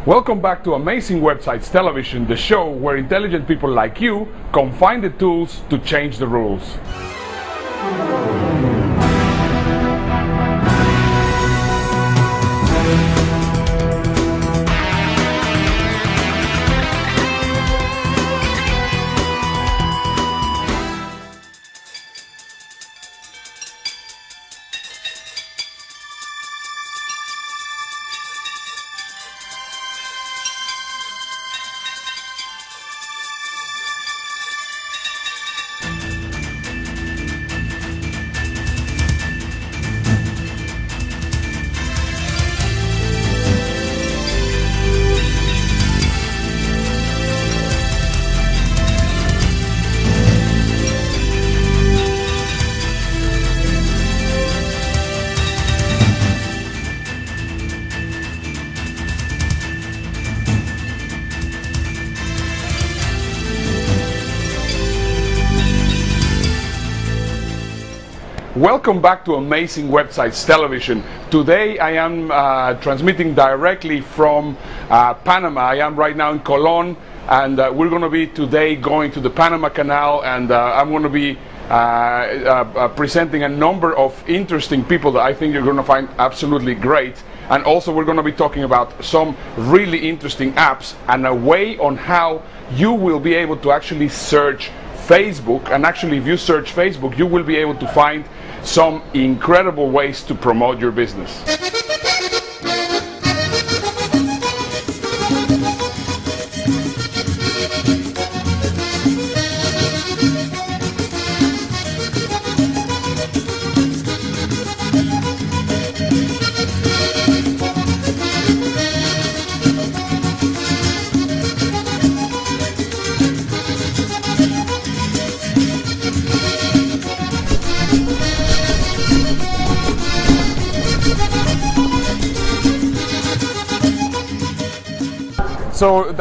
Welcome back to Amazing Websites Television, the show where intelligent people like you can find the tools to change the rules. Welcome back to Amazing Websites Television. Today I am transmitting directly from Panama. I am right now in Colón, and we're going to be today going to the Panama Canal, and I'm going to be presenting a number of interesting people that I think you're going to find absolutely great. And also we're going to be talking about some really interesting apps and a way on how you will be able to actually search Facebook. And actually, if you search Facebook, you will be able to find some incredible ways to promote your business. So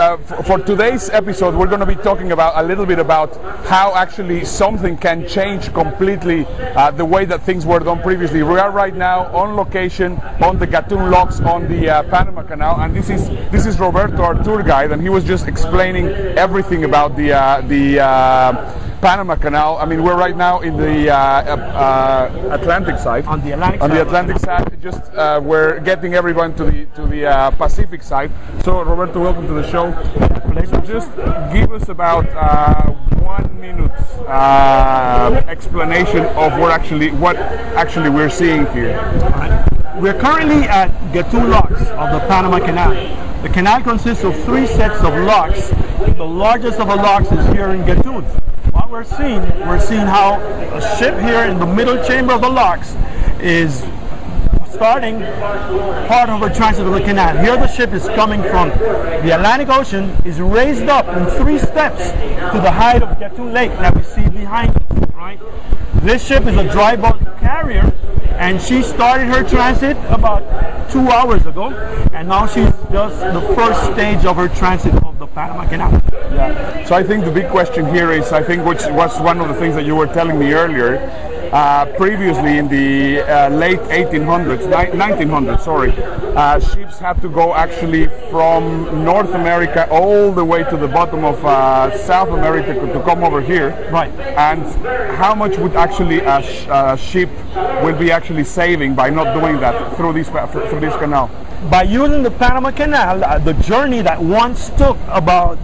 for today's episode, we're going to be talking about a little bit about how actually something can change completely the way that things were done previously. We are right now on location on the Gatun locks on the Panama Canal, and this is Roberto, our tour guide, and he was just explaining everything about the Panama Canal. I mean, we're right now in the Atlantic side. On the Atlantic side. On the the Atlantic side. Just we're getting everyone to the Pacific side. So Roberto, welcome to the show. So just give us about 1 minute explanation of what actually we're seeing here. We're currently at Gatun locks of the Panama Canal. The canal consists of 3 sets of locks. The largest of the locks is here in Gatun. What we're seeing how a ship here in the middle chamber of the locks is starting part of her transit of the canal. Here the ship is coming from the Atlantic Ocean, is raised up in 3 steps to the height of Gatun Lake that we see behind us, right? This ship is a dry bulk carrier, and she started her transit about 2 hours ago, and now she's just the first stage of her transit of the Panama Canal. Yeah. So I think the big question here is, I think which was one of the things that you were telling me earlier, previously in the late 1900s, sorry, ships had to go actually from North America all the way to the bottom of South America to come over here. Right. And how much would actually a ship will be actually saving by not doing that through this canal? By using the Panama Canal, the journey that once took about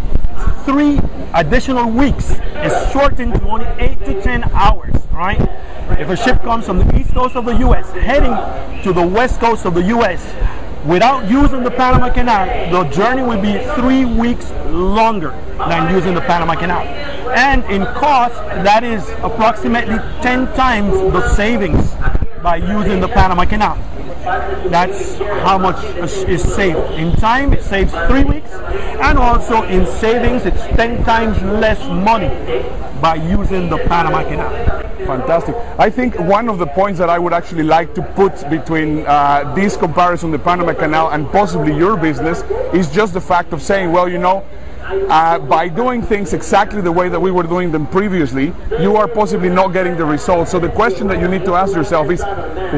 3 additional weeks is shortened to only 8 to 10 hours, right? If a ship comes from the east coast of the U.S. heading to the west coast of the U.S. without using the Panama Canal, the journey will be 3 weeks longer than using the Panama Canal. And in cost, that is approximately 10 times the savings by using the Panama Canal. That's how much is saved. In time, it saves 3 weeks, and also in savings, it's 10 times less money by using the Panama Canal. Fantastic. I think one of the points that I would actually like to put between this comparison, the Panama Canal, and possibly your business, is just the fact of saying, well, you know, by doing things exactly the way that we were doing them previously, you are possibly not getting the results. So the question that you need to ask yourself is,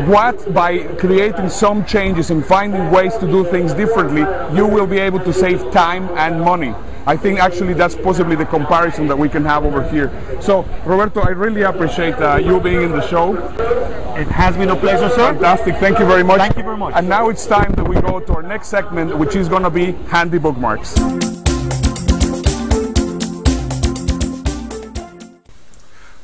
what, by creating some changes and finding ways to do things differently, you will be able to save time and money. I think actually that's possibly the comparison that we can have over here. So Roberto, I really appreciate you being in the show. It has been a pleasure, sir. Fantastic, thank you very much. Thank you very much. And now it's time that we go to our next segment, which is going to be handy bookmarks.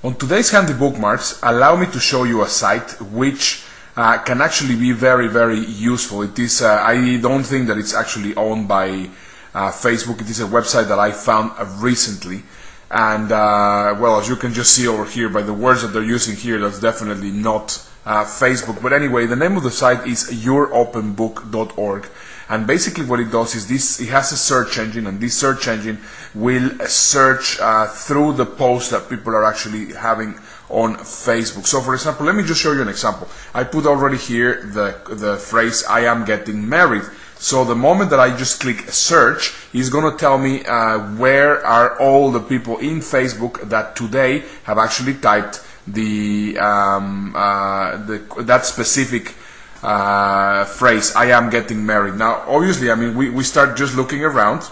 On today's handy bookmarks, allow me to show you a site which can actually be very, very useful. It is, I don't think that it's actually owned by Facebook. It is a website that I found recently, and well, as you can just see over here by the words that they're using here, that's definitely not Facebook. But anyway, the name of the site is youropenbook.org, and basically what it does is this: it has a search engine, and this search engine will search through the posts that people are actually having on Facebook. So for example, let me just show you an example. I put already here the phrase "I am getting married." So the moment that I just click search, he's going to tell me where are all the people in Facebook that today have actually typed that specific phrase, "I am getting married." Now, obviously, I mean, we start just looking around,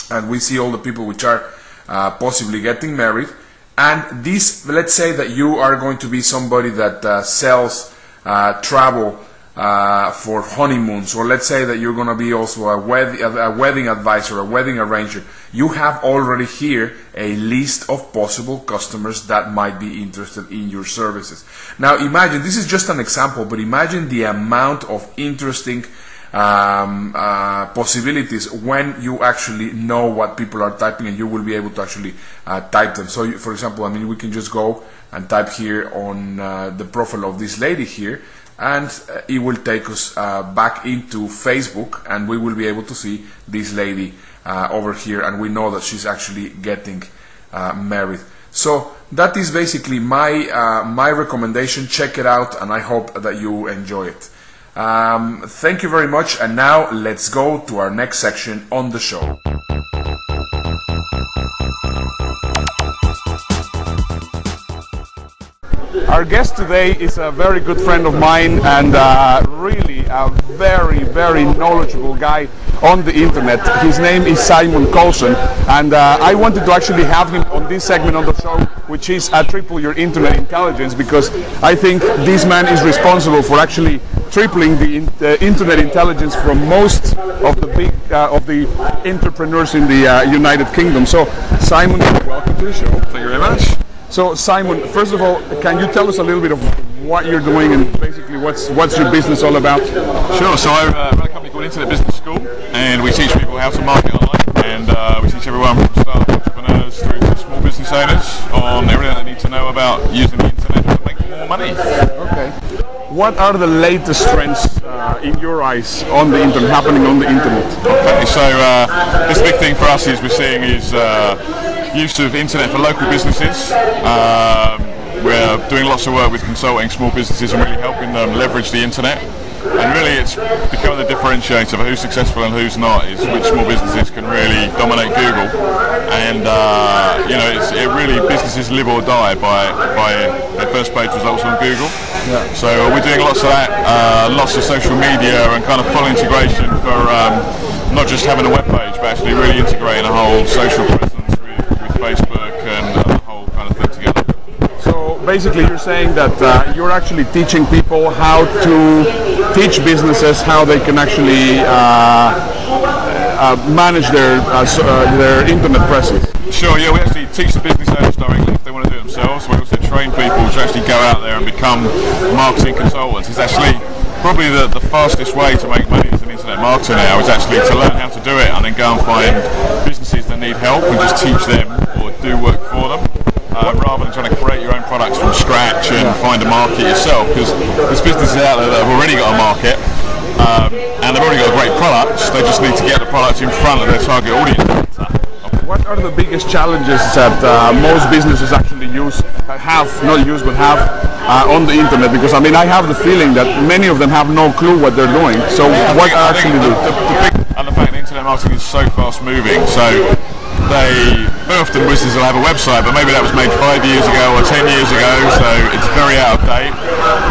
and we see all the people which are possibly getting married. And this, let's say that you are going to be somebody that sells travel for honeymoons, or let's say that you're going to be also a wedding advisor, a wedding arranger. You have already here a list of possible customers that might be interested in your services. Now imagine, this is just an example, but imagine the amount of interesting possibilities when you actually know what people are typing, and you will be able to actually type them. So for example, I mean, we can just go and type here on the profile of this lady here, and it will take us back into Facebook, and we will be able to see this lady over here, and we know that she's actually getting married. So that is basically my recommendation. Check it out, and I hope that you enjoy it. Thank you very much, and now let's go to our next section on the show. Our guest today is a very good friend of mine, and really a very, very knowledgeable guy on the internet. His name is Simon Coulson, and I wanted to actually have him on this segment on the show, which is Triple Your Internet Intelligence, because I think this man is responsible for actually tripling the internet intelligence from most of the big of the entrepreneurs in the United Kingdom. So Simon, welcome to the show. Thank you very much. So Simon, first of all, can you tell us a little bit of what you're doing and basically what's your business all about? Sure. So I run a company called Internet Business School, and we teach people how to market online, and we teach everyone from startup entrepreneurs through to small business owners on everything they need to know about using the internet to make more money. Okay. What are the latest trends in your eyes on the internet, happening on the internet? Okay. So this big thing for us is we're seeing is use of internet for local businesses. We're doing lots of work with consulting small businesses and really helping them leverage the internet. And really it's becoming the differentiator of who's successful and who's not, is which small businesses can really dominate Google. And you know, it really, businesses live or die by their first page results on Google. Yeah. So we're doing lots of that, lots of social media and kind of full integration for not just having a web page, but actually really integrating a whole social presence with Facebook and the whole kind of thing together. So basically you're saying that you're actually teaching people how to teach businesses how they can actually manage their internet presence. Sure, yeah, we actually teach the business owners directly if they want to do it themselves. We also train people to actually go out there and become marketing consultants. It's actually probably the fastest way to make money as an internet marketer now, is actually to learn how to do it and then go and find businesses that need help and just teach them or do work for them, rather than trying to create your own products from scratch and find a market yourself, because there's businesses out there that have already got a market and they've already got a great product. They just need to get the product in front of their target audience. What are the biggest challenges that most businesses actually have on the internet? Because I mean, I have the feeling that many of them have no clue what they're doing. So what actually do? And the fact the internet marketing is so fast moving. So very often businesses will have a website, but maybe that was made 5 years ago or 10 years ago, so it's very out of date.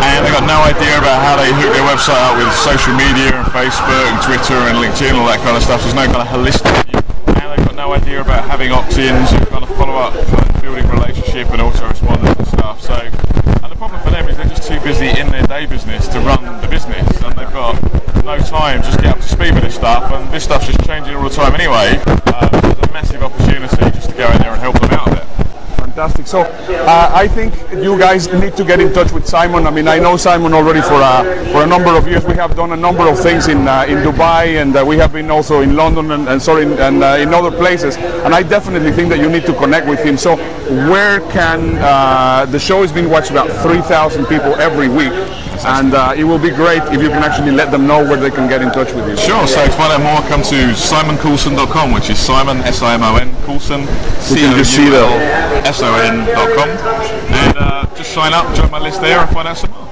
And they've got no idea about how they hook their website up with social media and Facebook and Twitter and LinkedIn, all that kind of stuff. There's no kind of holistic view. And they've got no idea about having opt-ins and kind of follow-up and building relationship and autoresponders and stuff. So, and the problem for them is they're just too busy in their day business to run the business, and they've got no time just to get up to speed with this stuff, and this stuff's just changing all the time anyway. So there's a massive opportunity just to go in there and help them out a bit. Fantastic. So I think you guys need to get in touch with Simon. I mean, I know Simon already for a number of years. We have done a number of things in Dubai, and we have been also in London and in other places. And I definitely think that you need to connect with him. So where can the show is being watched about 3,000 people every week, and it will be great if you can actually let them know where they can get in touch with you. Sure. So to find out more, come to simoncoulson.com, which is Simon S-I-M-O-N Coulson COULSON.com, and just sign up, join my list there, and find out some more.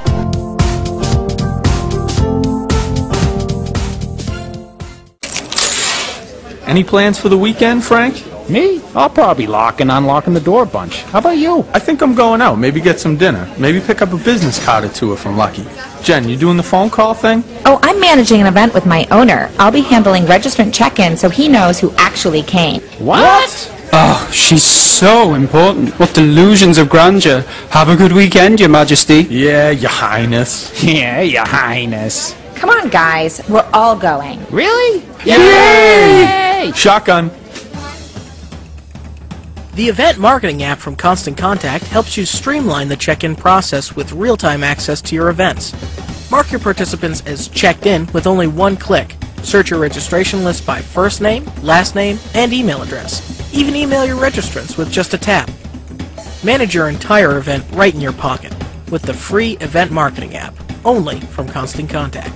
Any plans for the weekend, Frank? Me? I'll probably lock and unlocking the door a bunch. How about you? I think I'm going out. Maybe get some dinner. Maybe pick up a business card or two if I'm lucky. Jen, you doing the phone call thing? Oh, I'm managing an event with my owner. I'll be handling registrant check-in so he knows who actually came. What? Oh, she's so important. What delusions of grandeur. Have a good weekend, Your Majesty. Yeah, Your Highness. Yeah, Your Highness. Come on, guys. We're all going. Really? Yay! Shotgun. The event marketing app from Constant Contact helps you streamline the check-in process with real-time access to your events. Mark your participants as checked in with only one click. Search your registration list by first name, last name, and email address. Even email your registrants with just a tap. Manage your entire event right in your pocket with the free event marketing app, only from Constant Contact.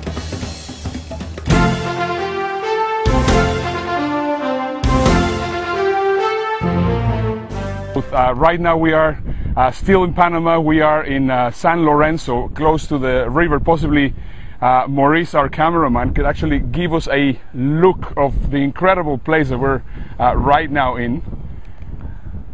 Right now we are still in Panama. We are in San Lorenzo, close to the river. Possibly Maurice, our cameraman, could actually give us a look of the incredible place that we're right now in.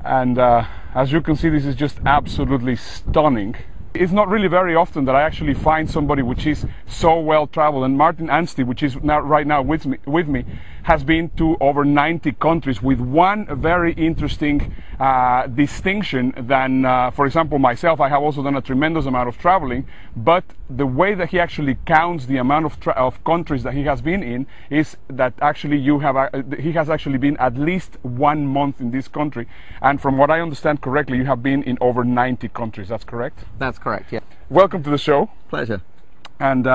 And as you can see, this is just absolutely stunning. It's not really very often that I actually find somebody which is so well traveled, and Martyn Anstey, which is right now with me, has been to over 90 countries with one very interesting distinction than, for example, myself. I have also done a tremendous amount of traveling, but the way that he actually counts the amount of countries that he has been in is that actually he has actually been at least 1 month in this country, and from what I understand correctly, you have been in over 90 countries. That's correct? That's correct, yeah. Welcome to the show. Pleasure. And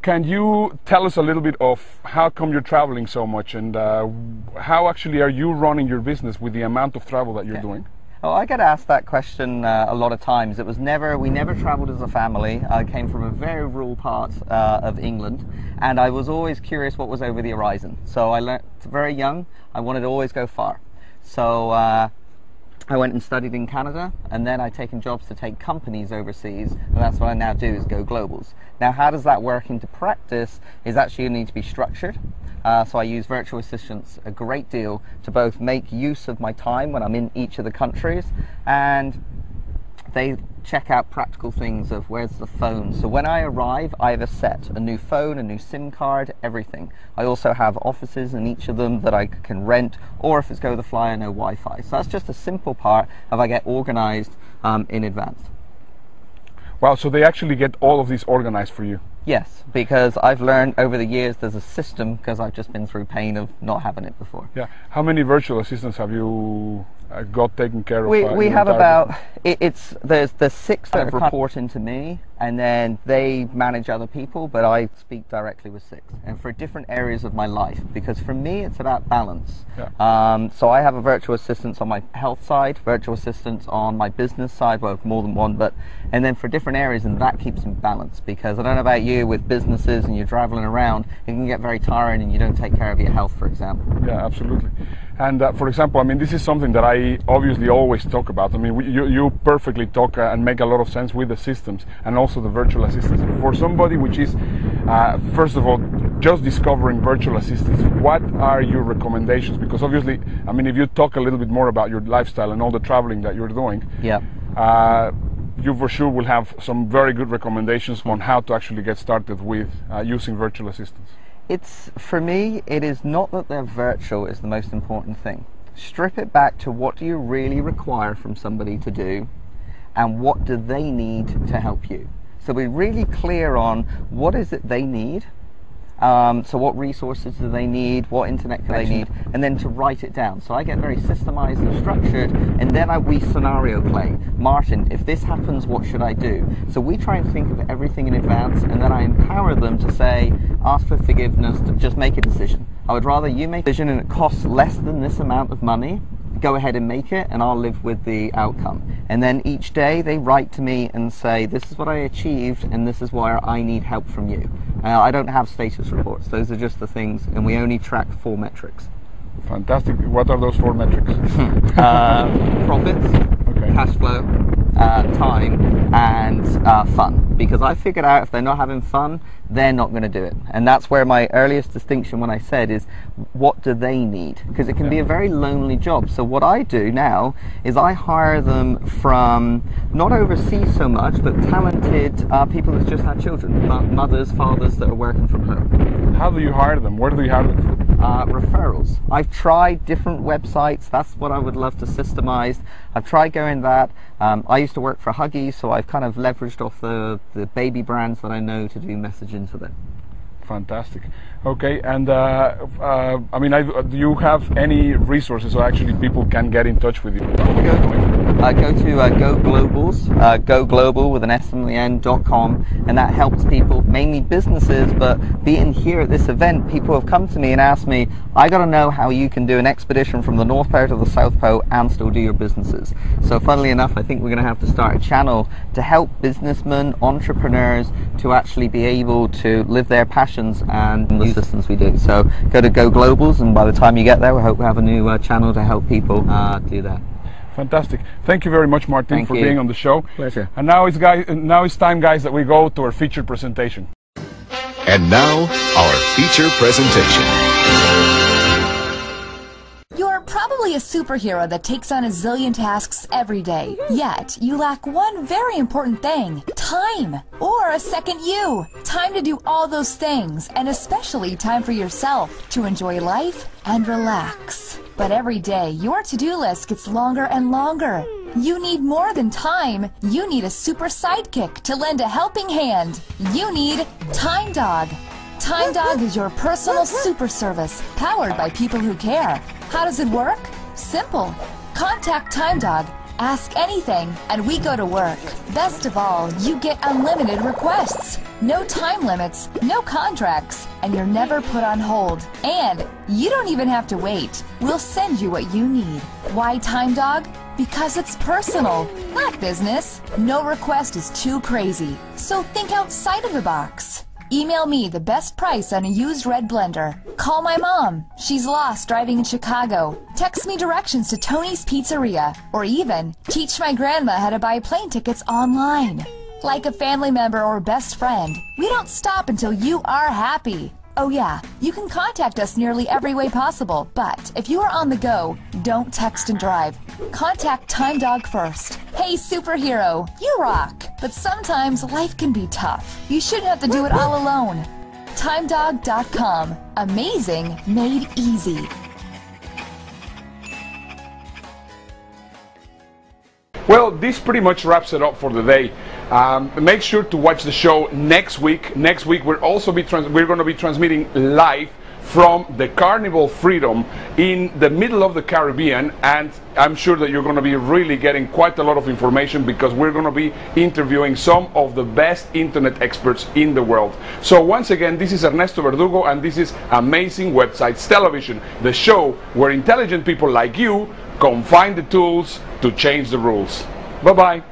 can you tell us a little bit of how come you're traveling so much, and how actually are you running your business with the amount of travel that you're doing? Oh, I get asked that question a lot of times. We never traveled as a family. I came from a very rural part of England, and I was always curious what was over the horizon. So I learned very young, I wanted to always go far. So I went and studied in Canada, and then I've taken jobs to take companies overseas, and that's what I now do, is go globals. Now, how does that work into practice is actually you need to be structured. So I use virtual assistants a great deal to both make use of my time when I'm in each of the countries, and they check out practical things of where's the phone. So when I arrive, I have a set, a new phone, a new SIM card, everything. I also have offices in each of them that I can rent, or if it's go the fly, I know Wi-Fi. So that's just a simple part of I get organized in advance. Wow, so they actually get all of these organized for you? Yes, because I've learned over the years there's a system, because I've just been through pain of not having it before. Yeah. How many virtual assistants have you got taken care of? We have about, there's 6 that report into me, and then they manage other people, but I speak directly with 6, and for different areas of my life, because for me it's about balance. Yeah. So I have a virtual assistant on my health side, virtual assistants on my business side, well, more than one, and then for different areas, and that keeps in balance, because I don't know about you, with businesses and you're traveling around, it can get very tiring and you don't take care of your health, for example. Yeah, absolutely. And for example, I mean, this is something that I obviously always talk about. I mean, you perfectly talk and make a lot of sense with the systems and also the virtual assistants. For somebody which is, first of all, just discovering virtual assistants, what are your recommendations? Because obviously, I mean, if you talk a little bit more about your lifestyle and all the traveling that you're doing, yeah, you for sure will have some very good recommendations on how to actually get started with using virtual assistants. It's, for me, it is not that they're virtual is the most important thing. Strip it back to what do you really require from somebody to do, and what do they need to help you. So we're really clear on what is it they need. So what resources do they need, what internet do they need, and then to write it down. So I get very systemized and structured, and then we scenario play. Martin, if this happens, what should I do? So we try and think of everything in advance, and then I empower them to say, ask for forgiveness, to just make a decision. I would rather you make a decision and it costs less than this amount of money, go ahead and make it, and I'll live with the outcome. And then each day they write to me and say, this is what I achieved and this is where I need help from you. I don't have status reports, those are just the things, and we only track 4 metrics. Fantastic. What are those 4 metrics? Profits, cash flow, time, and fun. Because I figured out if they're not having fun, they're not going to do it. And that's where my earliest distinction when I said is, what do they need? Because it can be a very lonely job. So what I do now is I hire them from, not overseas so much, but talented people that just had children, mothers, fathers that are working from home. How do you hire them? Where do you hire them from? Referrals. I've tried different websites. That's what I would love to systemize. I've tried going that. I used to work for Huggies, so I've kind of leveraged off the baby brands that I know to do messaging for them. Fantastic. Okay, and I mean, do you have any resources so actually people can get in touch with you? Go to Go Globals, Go Global with an S on the end.com, and that helps people, mainly businesses, but being here at this event, people have come to me and asked me, I got to know how you can do an expedition from the North Pole to the South Pole and still do your businesses. So funnily enough, I think we're going to have to start a channel to help businessmen, entrepreneurs to actually be able to live their passions and the systems we do. So go to Go Globals, and by the time you get there, we hope we have a new channel to help people do that. Fantastic. Thank you very much, Martin, for being on the show. Pleasure. And now it's time, guys, that we go to our featured presentation. And now, our feature presentation. You're probably a superhero that takes on a zillion tasks every day. Yet, you lack one very important thing: time. Or a second you. Time to do all those things, and especially time for yourself to enjoy life and relax. But every day, your to-do list gets longer and longer. You need more than time. You need a super sidekick to lend a helping hand. You need Time Dog. Time Dog is your personal super service, powered by people who care. How does it work? Simple. Contact Time Dog, ask anything, and we go to work. Best of all, you get unlimited requests. No time limits, no contracts, and you're never put on hold. And you don't even have to wait. We'll send you what you need. Why Time Dog? Because it's personal, not business. No request is too crazy, so think outside of the box. Email me the best price on a used red blender. Call my mom. She's lost driving in Chicago. Text me directions to Tony's Pizzeria. Or even teach my grandma how to buy plane tickets online. Like a family member or best friend, we don't stop until you are happy. Oh yeah, you can contact us nearly every way possible, but if you are on the go, don't text and drive. Contact Time Dog first. Hey superhero, you rock! But sometimes life can be tough. You shouldn't have to do it all alone. TimeDog.com. Amazing made easy. Well, this pretty much wraps it up for the day. Make sure to watch the show next week. Next week we're going to be transmitting live from the Carnival Freedom in the middle of the Caribbean, and I'm sure that you're going to be really getting quite a lot of information because we're going to be interviewing some of the best internet experts in the world. So once again, this is Ernesto Verdugo, and this is Amazing Websites Television, the show where intelligent people like you come find the tools to change the rules. Bye-bye.